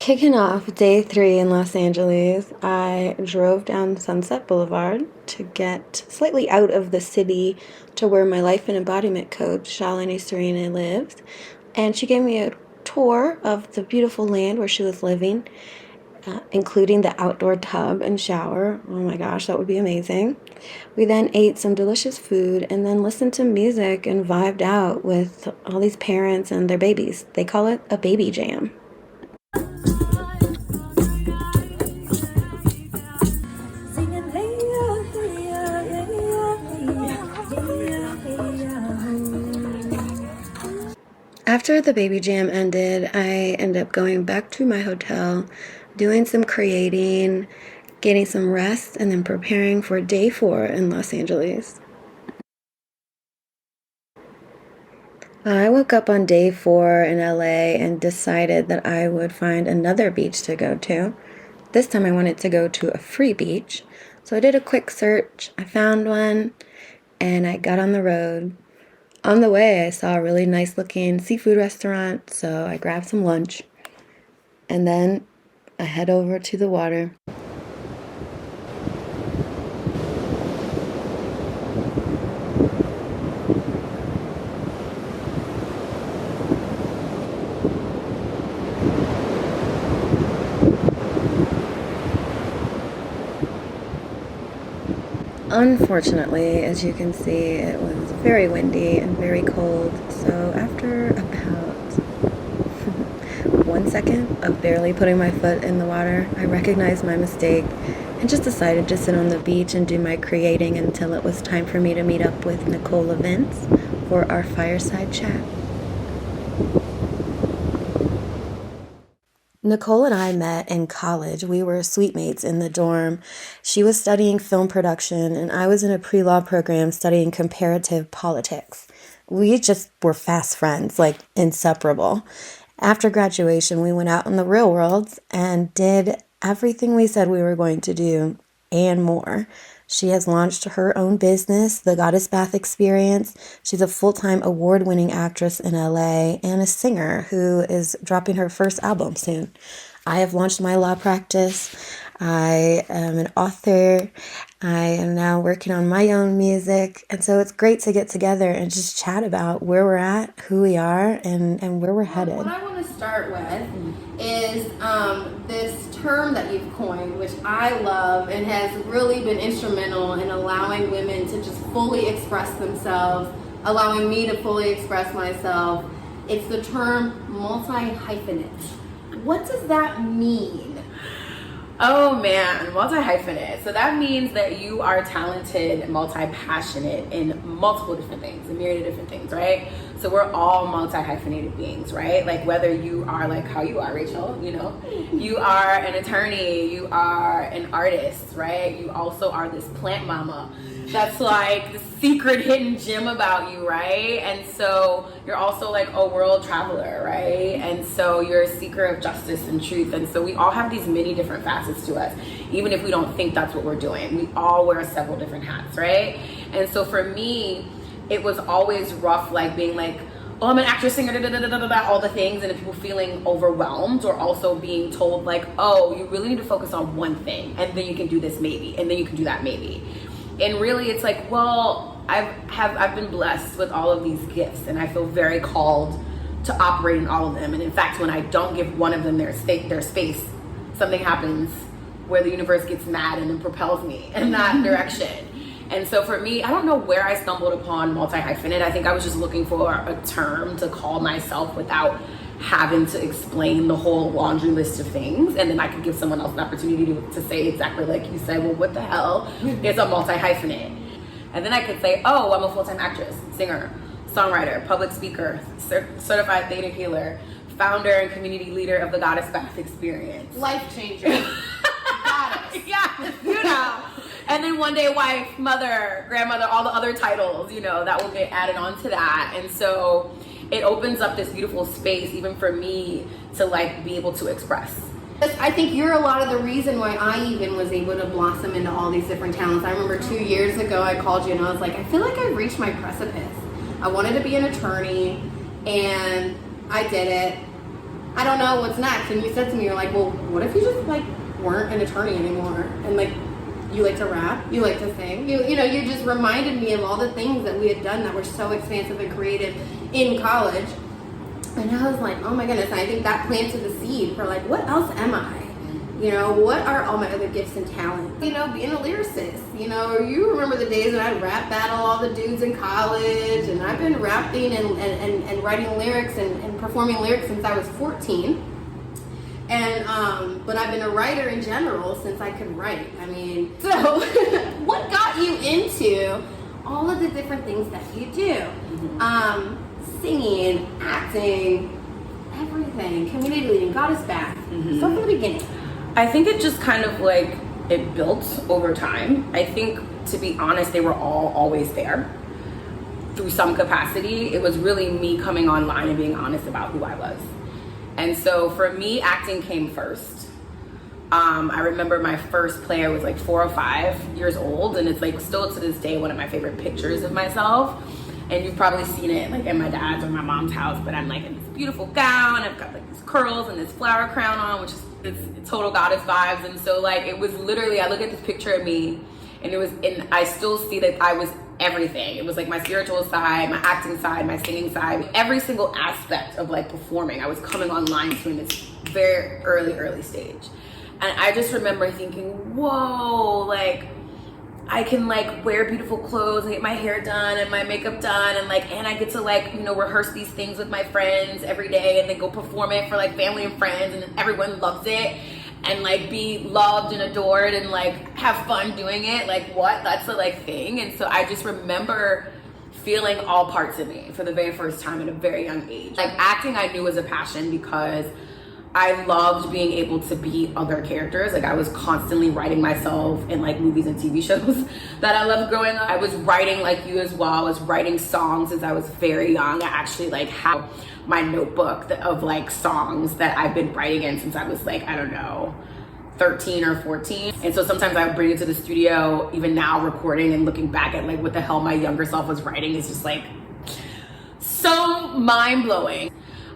Kicking off day 3 in Los Angeles, I drove down Sunset Boulevard to get slightly out of the city to where my life and embodiment coach, Shalini Sarena, lives. And she gave me a tour of the beautiful land where she was living, including the outdoor tub and shower. Oh my gosh, that would be amazing. We then ate some delicious food and then listened to music and vibed out with all these parents and their babies. They call it a baby jam. After the baby jam ended, I ended up going back to my hotel, doing some creating, getting some rest, and then preparing for day 4 in Los Angeles. I woke up on day 4 in LA and decided that I would find another beach to go to. This time I wanted to go to a free beach, so I did a quick search, I found one, and I got on the road. On the way, I saw a really nice looking seafood restaurant, so I grabbed some lunch, and then I head over to the water. Unfortunately, as you can see, it was very windy and very cold, so after about 1 second of barely putting my foot in the water, I recognized my mistake and just decided to sit on the beach and do my creating until it was time for me to meet up with Nicole Lovince for our Fireside Chat. Nicole and I met in college. We were suite mates in the dorm. She was studying film production, and I was in a pre-law program studying comparative politics. We just were fast friends, like inseparable. After graduation, we went out in the real world and did everything we said we were going to do and more. She has launched her own business, The Goddess Bath Experience. She's a full-time award-winning actress in LA and a singer who is dropping her first album soon. I have launched my law practice. I am an author. I am now working on my own music. And so it's great to get together and just chat about where we're at, who we are, and where we're headed. What I want to start with is this term that you've coined, which I love and has really been instrumental in allowing women to just fully express themselves, allowing me to fully express myself. It's the term multi-hyphenate. What does that mean? Oh man, multi-hyphenate. So that means that you are talented, multi-passionate in multiple different things, a myriad of different things, right? So we're all multi-hyphenated beings, right? Like whether you are like how you are, Rachel, you know, you are an attorney, you are an artist, right? You also are this plant mama. That's like the secret hidden gem about you, right? And so you're also like a world traveler, right? And so you're a seeker of justice and truth. And so we all have these many different facets to us, even if we don't think that's what we're doing. We all wear several different hats, right? And so for me, it was always rough, like being like, oh, I'm an actress, singer, all the things, and then people feeling overwhelmed, or also being told like, oh, you really need to focus on one thing, and then you can do this maybe, and then you can do that maybe. And really it's like, well, I've been blessed with all of these gifts, and I feel very called to operate in all of them. And in fact, when I don't give one of them their space, something happens where the universe gets mad and then propels me in that direction. And so for me, I don't know where I stumbled upon multi-hyphenate. I think I was just looking for a term to call myself without having to explain the whole laundry list of things, and then I could give someone else an opportunity to say exactly like you said, well, what the hell is a multi-hyphenate? And then I could say, oh, I'm a full-time actress, singer, songwriter, public speaker, certified theta healer, founder and community leader of the Goddess Bath Experience. Life changer. Goddess. Yeah, you know. And then one day wife, mother, grandmother, all the other titles, you know, that will get added on to that. And so it opens up this beautiful space, even for me, to like be able to express. I think you're a lot of the reason why I even was able to blossom into all these different talents. I remember 2 years ago I called you and I was like, I feel like I've reached my precipice. I wanted to be an attorney and I did it. I don't know what's next. And you said to me, you're like, well, what if you just like weren't an attorney anymore? And like, you like to rap, you like to sing. You know, you just reminded me of all the things that we had done that were so expansive and creative in college. And I was like, oh my goodness. And I think that planted the seed for like, what else am I? You know, what are all my other gifts and talents? You know, being a lyricist. You know, you remember the days when I'd rap battle all the dudes in college, and I've been rapping and writing lyrics and performing lyrics since I was 14. And but I've been a writer in general since I could write. I mean, so what got you into all of the different things that you do? Singing, acting, everything, community leading, Goddess Bath. So from the beginning. I think it just kind of like, it built over time. I think, to be honest, they were all always there through some capacity. It was really me coming online and being honest about who I was. And so for me, acting came first. I remember my first play, I was like 4 or 5 years old, and it's like still to this day one of my favorite pictures of myself. And you've probably seen it like in my dad's or my mom's house, but I'm like in this beautiful gown, I've got like these curls and this flower crown on, which is it's total goddess vibes. And so like, it was literally, I look at this picture of me, and I still see that I was everything. It was like my spiritual side, my acting side, my singing side, every single aspect of like performing, I was coming online to in this very early stage. And I just remember thinking, whoa, like, I can like wear beautiful clothes and get my hair done and my makeup done, and like, and I get to like, you know, rehearse these things with my friends every day and then go perform it for like family and friends, and everyone loves it, and like be loved and adored and like have fun doing it. Like, what? That's the like thing. And so I just remember feeling all parts of me for the very first time at a very young age. Like, acting I knew was a passion because I loved being able to be other characters. Like, I was constantly writing myself in like movies and TV shows that I loved growing up. I was writing like you as well. I was writing songs since I was very young. I actually like have my notebook of like songs that I've been writing in since I was like, I don't know, 13 or 14. And so sometimes I would bring it to the studio, even now recording and looking back at like what the hell my younger self was writing is just like so mind-blowing.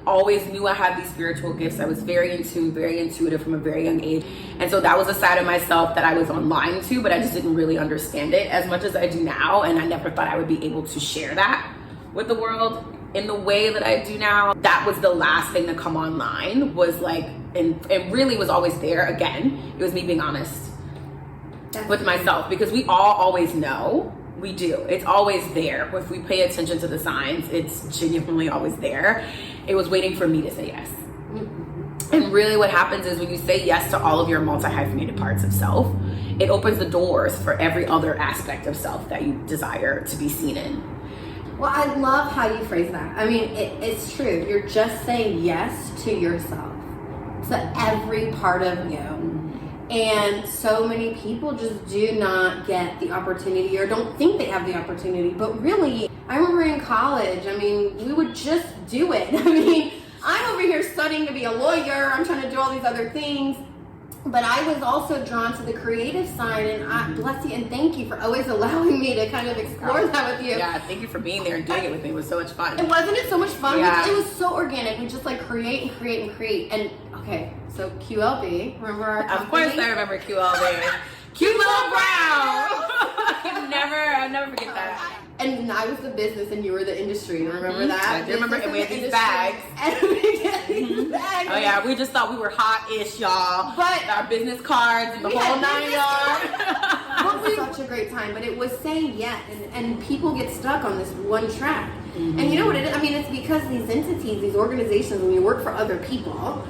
Always knew I had these spiritual gifts. I was very in tune, very intuitive from a very young age. And so that was a side of myself that I was online to, but I just didn't really understand it as much as I do now. And I never thought I would be able to share that with the world in the way that I do now. That was the last thing to come online, was like, and it really was always there. Again, it was me being honest with myself, because we all always know. We do. It's always there. If we pay attention to the signs, it's genuinely always there. It was waiting for me to say yes. And really what happens is when you say yes to all of your multi-hyphenated parts of self, it opens the doors for every other aspect of self that you desire to be seen in. Well, I love how you phrase that. I mean, it's true. You're just saying yes to yourself, to every part of you. And so many people just do not get the opportunity, or don't think they have the opportunity. But really, I remember in college, I mean, we would just do it. I mean, I'm over here studying to be a lawyer. I'm trying to do all these other things. But I was also drawn to the creative side, and I bless you and thank you for always allowing me to kind of explore that with you. Yeah, thank you for being there and doing it with me. It was so much fun. And wasn't it so much fun? Yeah. It was so organic. We just like create and create and create. And okay, so QLB, remember our company? Of course I remember QLB. Cute Little Brown! I'll never forget that. And I was the business and you were the industry. Remember that? I do remember, and we had these bags. And we had these bags. Oh yeah, we just thought we were hot-ish, y'all. But our business cards and the whole 9 yards. It was such a great time, but it was saying yes, and people get stuck on this one track. And you know what it is? I mean, it's because these entities, these organizations, when you work for other people,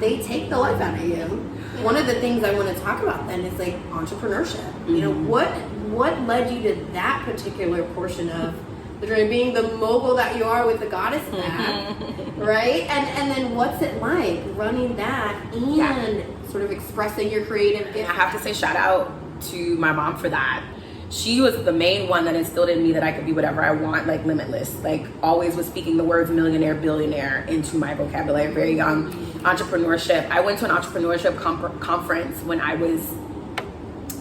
they take the life out of you. One of the things I want to talk about then is like entrepreneurship. You know, what led you to that particular portion of the journey, being the mogul that you are with the Goddess Bath, right? And then what's it like running that and sort of expressing your creative gift? I have to say shout out to my mom for that. She was the main one that instilled in me that I could be whatever I want, like limitless. Like always was speaking the words millionaire, billionaire into my vocabulary, very young. Entrepreneurship. I went to an entrepreneurship conference when I was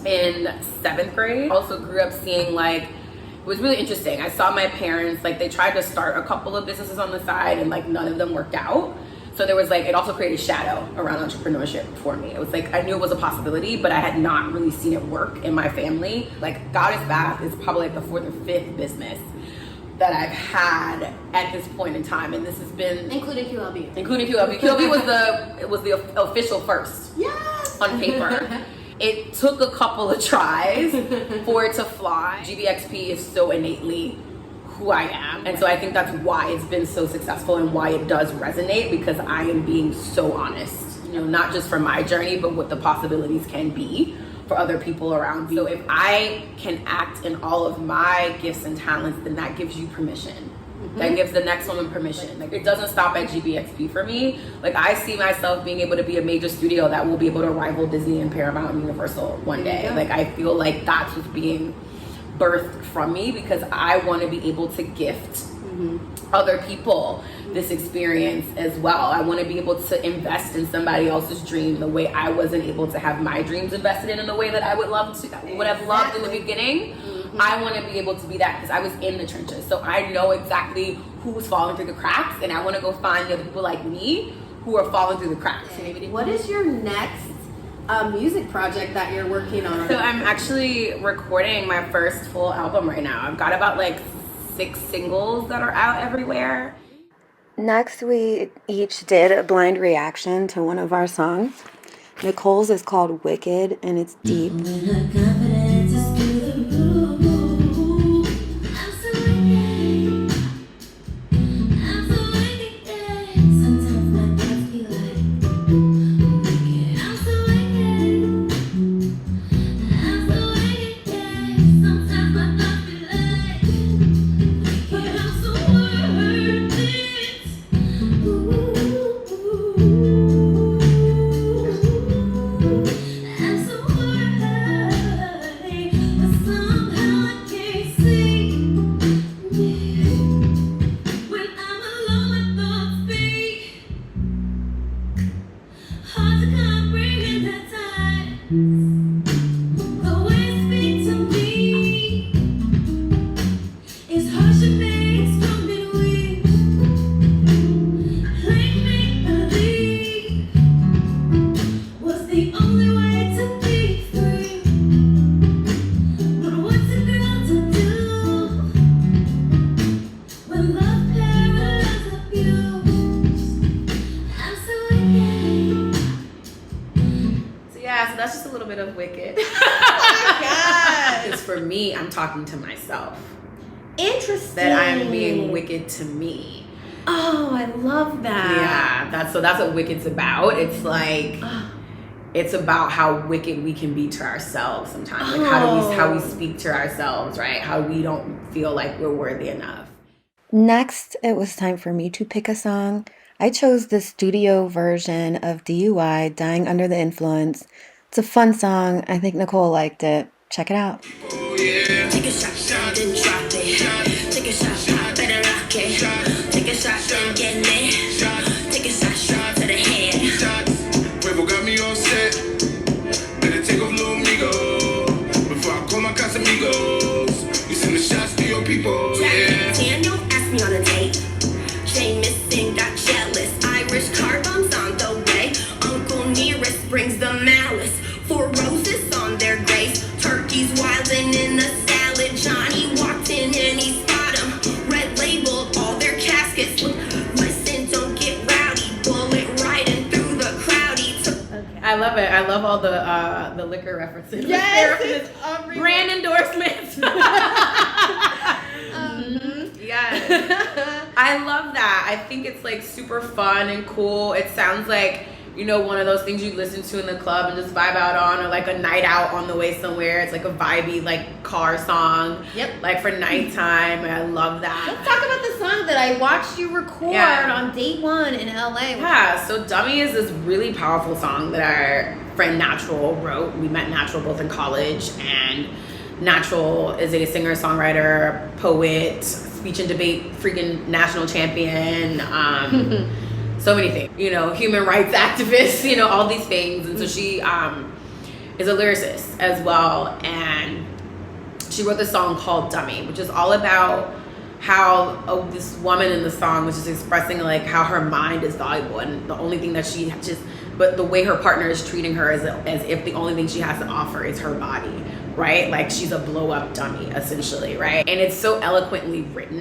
in 7th grade. Also grew up seeing like, it was really interesting. I saw my parents, like they tried to start a couple of businesses on the side and like none of them worked out. So there was like, it also created shadow around entrepreneurship for me. It was like, I knew it was a possibility, but I had not really seen it work in my family. Like Goddess Bath is probably like the 4th or 5th business that I've had at this point in time. And this has been... Including QLB. QLB was the official first. Yes! On paper. It took a couple of tries for it to fly. GBXP is so innately who I am. And so I think that's why it's been so successful and why it does resonate, because I am being so honest, you know, not just for my journey, but what the possibilities can be for other people around me. So if I can act in all of my gifts and talents, then that gives you permission. That gives the next woman permission. Like, it doesn't stop at GBXP for me. Like, I see myself being able to be a major studio that will be able to rival Disney and Paramount and Universal one day. Like, I feel like that's what's being birthed from me, because I want to be able to gift other people this experience as well. I want to be able to invest in somebody else's dream the way I wasn't able to have my dreams invested in the way that I would have loved in the beginning. I want to be able to be that, because I was in the trenches. So I know exactly who's falling through the cracks, and I want to go find the other people like me who are falling through the cracks. What is your next music project that you're working on? So I'm actually recording my first full album right now. I've got about like 6 singles that are out everywhere. Next, we each did a blind reaction to one of our songs. Nicole's is called Wicked, and it's deep. Talking to myself. Interesting. That I'm being wicked to me. Oh, I love that. Yeah, that's what Wicked's about. It's like it's about how wicked we can be to ourselves sometimes. Like how we speak to ourselves, right? How we don't feel like we're worthy enough. Next, it was time for me to pick a song. I chose the studio version of DUI, Dying Under the Influence. It's a fun song. I think Nicole liked it. Check it out. Oh, yeah. Take a shot, then drop it. Take a shot, better rock it. Take a shot, then get it. Take a shot to the head. Quavo got me all set. Better take off little amigo. Before I call my Casamigos. You send the shots to your people, yeah. Daniel asked me on a date. Jameson got jealous. Irish car bombs on the way. Uncle Nearest brings the malice. 4 roses on their graves. Turkeys wildin' in the salad. Johnny walked in and he spot 'em. Red label, all their caskets. Listen, don't get rowdy. Bullet riding through the crowdy. Okay. I love it. I love all the liquor references. Yes, brand endorsements. Yes. I love that. I think it's like super fun and cool. It sounds like, you know, one of those things you listen to in the club and just vibe out on, or like a night out on the way somewhere. It's like a vibey, like car song. Yep. Like for nighttime. I love that. Let's talk about the song that I watched you record on day 1 in LA. Yeah, so Dummy is this really powerful song that our friend Natural wrote. We met Natural both in college, and Natural is a singer, songwriter, poet, speech and debate freaking national champion. So many things, you know, human rights activist, you know, all these things. And so she is a lyricist as well. And she wrote this song called Dummy, which is all about how this woman in the song was just expressing like how her mind is valuable, and the only thing that but the way her partner is treating her as if the only thing she has to offer is her body, right? Like she's a blow up dummy essentially, right? And it's so eloquently written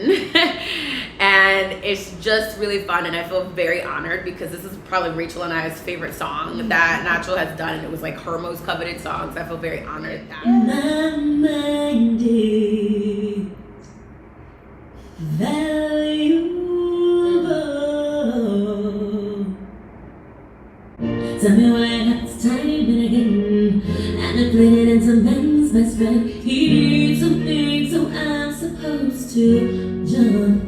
and it's just really fun, and I feel very honored because this is probably Rachel and I's favorite song that Natural has done, and it was like her most coveted song, so I feel very honored at that. My mind is valuable. Tell me when it's time and again. And I played it in some man's best friend. He needs something, so I'm supposed to jump.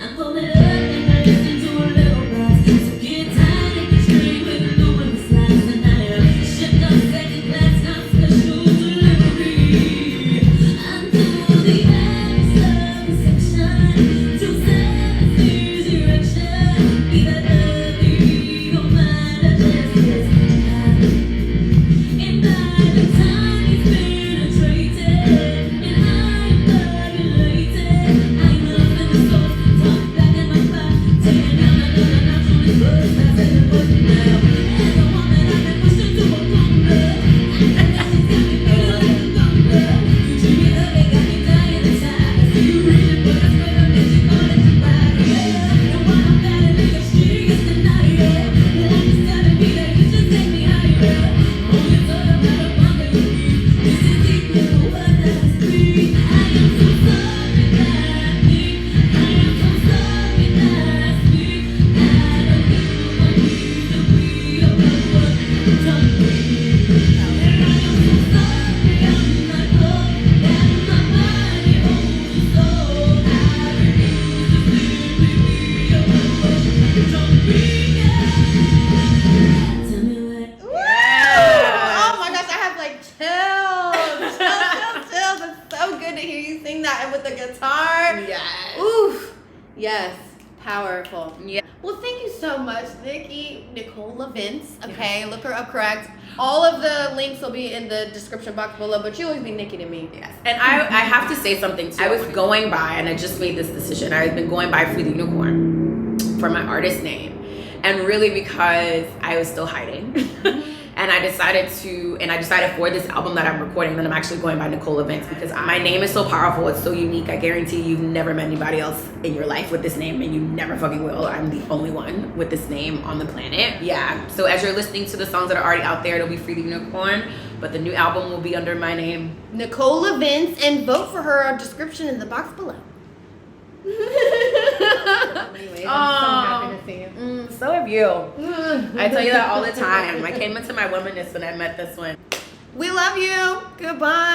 I'm pulling up and I listen to a little box. So get tired of the string with no one slides. And I am shipped on second class, not special delivery. Until the end of the section, to 7 direction. Either early or mine or justice. And by the time it's penetrated, and I'm violated, I'm up in the source, talk back in my back, taking down another notch on this bus, I said it wasn't now. As a woman, I've been pushed into a corner, and now she's got me feeling like a gumbo. You treat me ugly, got me dying inside. I see you reaching, but I swear to God, you call it your body, yeah. And while I'm bad at it, she is denying. Like it's telling me that you should take me higher. Oh, you thought about a bumper you need. This is deep, little what does breathe. I am so sorry that me. I am so sorry that I speak. I don't even want me to be about what you told me. And I am so sorry I'm not wrong, that my body holds a soul. I refuse to simply be about what you told me. Tell me what. Oh my gosh, I have like chills. Chills. It's so good to hear you sing that and with the guitar. Yes. Oof. Yes. Powerful. Yeah. Well, thank you so much, Nicole Lovince. Okay, look her up correct. All of the links will be in the description box below, but you always be Nikki to me. Yes. And I have to say something too. I was going by, and I just made this decision. I've been going by Free the Unicorn for my artist name. And really because I was still hiding. And I decided for this album that I'm recording that I'm actually going by Nicole Lovince because my name is so powerful, it's so unique. I guarantee you've never met anybody else in your life with this name, and you never fucking will. I'm the only one with this name on the planet. Yeah. So as you're listening to the songs that are already out there, it'll be Free the Unicorn, but the new album will be under my name, Nicole Lovince, and vote for her description in the box below. Anyways, I'm so happy to see you. So have you. I tell you that all the time. I came into my womanness when I met this one. We love you. Goodbye.